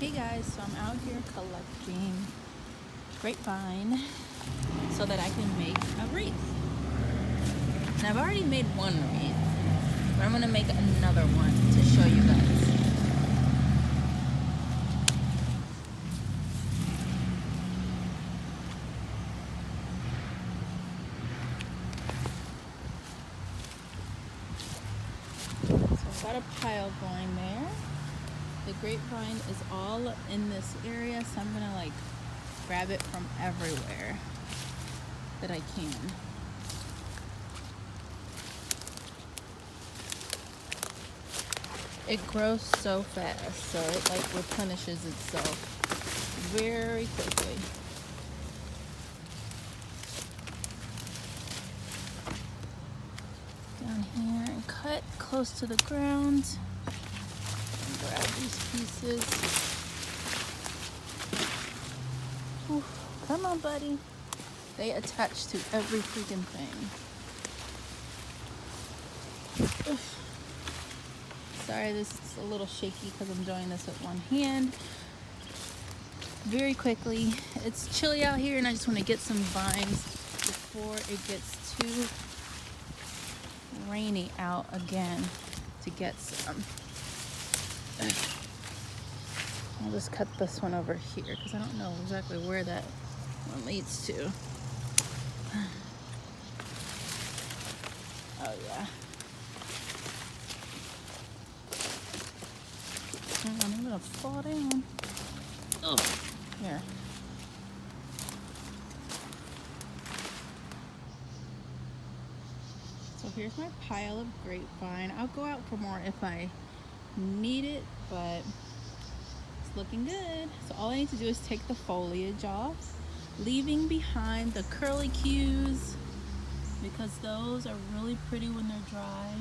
Hey guys, so I'm out here collecting grapevine so that I can make a wreath. And I've already made one wreath, but I'm gonna make another one to show you guys. So I've got a pile going there. The grapevine is all in this area, so I'm gonna like grab it from everywhere that I can. It grows so fast, so it like replenishes itself very quickly. Down here and cut close to the ground. And grab these pieces. Ooh, come on, buddy. They attach to every freaking thing. Oof. Sorry, this is a little shaky because I'm doing this with one hand. Very quickly, it's chilly out here and I just want to get some vines before it gets too rainy out again to get some. I'll just cut this one over here because I don't know exactly where that one leads to. Oh yeah. I'm gonna fall down. Oh, here. So here's my pile of grapevine. I'll go out for more if I need it, but it's looking good. So all I need to do is take the foliage off, leaving behind the curlicues because those are really pretty when they're dry.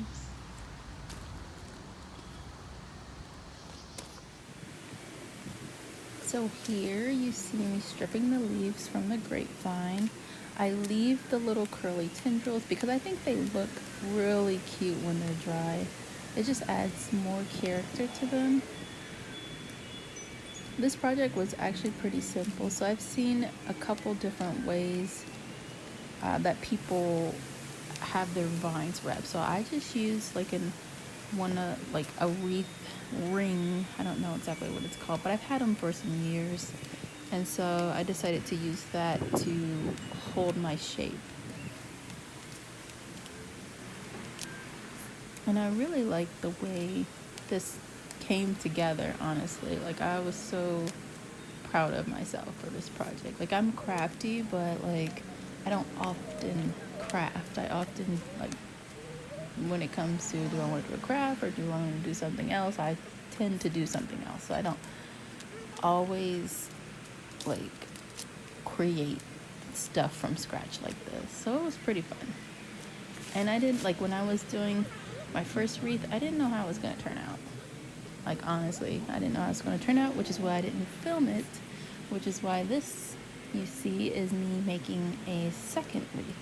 So here you see me stripping the leaves from the grapevine. I leave the little curly tendrils because I think they look really cute when they're dry. It just adds more character to them. This project was actually pretty simple. So I've seen a couple different ways that people have their vines wrapped. So I just use like like a wreath ring. I don't know exactly what it's called, but I've had them for some years, and so I decided to use that to hold my shape. And I really like the way this came together, honestly. Like, I was so proud of myself for this project. Like, I'm crafty, but like I don't often craft. I often like, when it comes to do I want to do a craft or do I want to do something else, I tend to do something else. So I don't always like create stuff from scratch like this. So it was pretty fun. And I didn't like when I was doing my first wreath, I didn't know how it was going to turn out. Like, honestly, I didn't know how it was going to turn out, which is why I didn't film it, which is why this you see is me making a second wreath,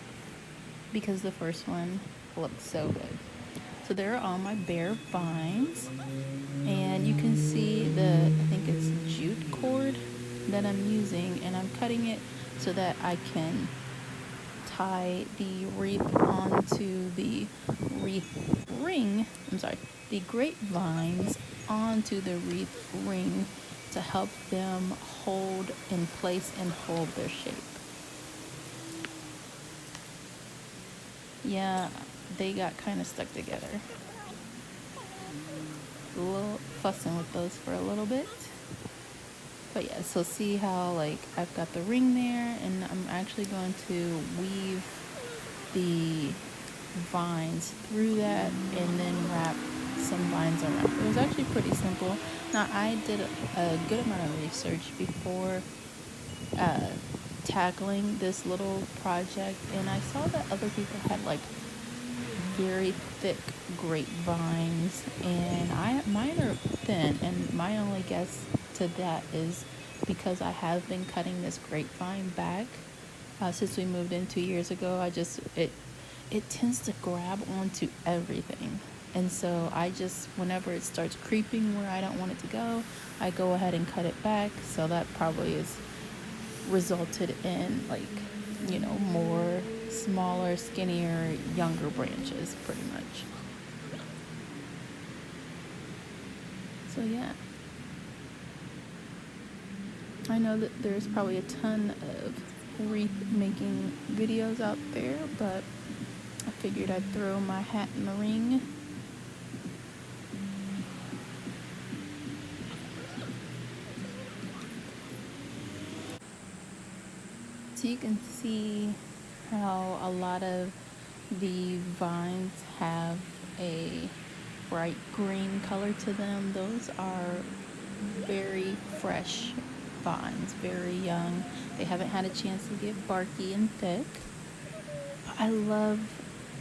because the first one looked so good. So there are all my bare vines, and you can see I think it's jute cord that I'm using, and I'm cutting it so that I can tie the wreath onto the wreath ring. The grapevines onto the wreath ring to help them hold in place and hold their shape. Yeah, they got kind of stuck together. A little fussing with those for a little bit. But yeah, so see how like I've got the ring there, and I'm actually going to weave the vines through that and then wrap some vines around. It was actually pretty simple. Now, I did a good amount of research before tackling this little project, and I saw that other people had like very thick grapevines, and mine are thin, and my only guess to that is because I have been cutting this grapevine back since we moved in 2 years ago. It tends to grab onto everything, And so I just, whenever it starts creeping where I don't want it to go, I go ahead and cut it back. So that probably is resulted in, like, you know, more smaller, skinnier, younger branches, pretty much. So yeah, I know that there's probably a ton of wreath making videos out there, but I figured I'd throw my hat in the ring. So you can see how a lot of the vines have a bright green color to them. Those are very fresh vines, very young. They haven't had a chance to get barky and thick. I love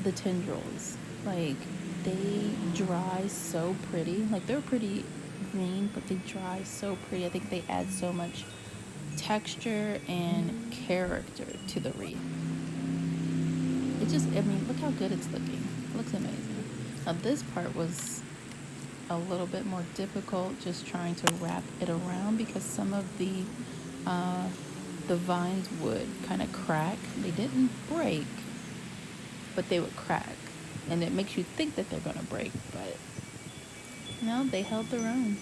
the tendrils. Like, they dry so pretty. Like, they're pretty green, but they dry so pretty. I think they add so much texture and character to the wreath. It just, I mean, look how good it's looking. It looks amazing. Now this part was a little bit more difficult, just trying to wrap it around, because some of the vines would kind of crack. They didn't break, but they would crack, and it makes you think that they're gonna break, but no, they held their own.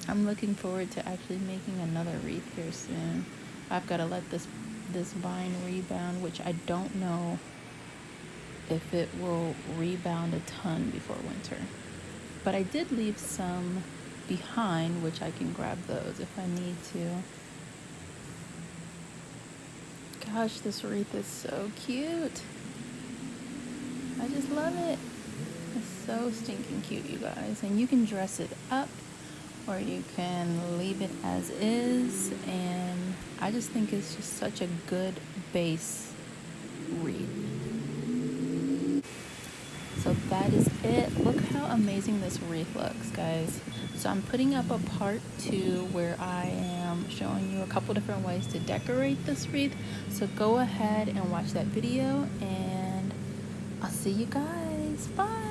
I'm looking forward to actually making another wreath here soon. I've got to let this vine rebound, which I don't know if it will rebound a ton before winter. But I did leave some behind, which I can grab those if I need to. Gosh, this wreath is so cute. I just love it. It's so stinking cute, you guys. And you can dress it up, or you can leave it as is, and I just think it's just such a good base wreath. So that is it. Look how amazing this wreath looks, guys. So I'm putting up a part 2 where I am showing you a couple different ways to decorate this wreath. So go ahead and watch that video, and I'll see you guys. Bye.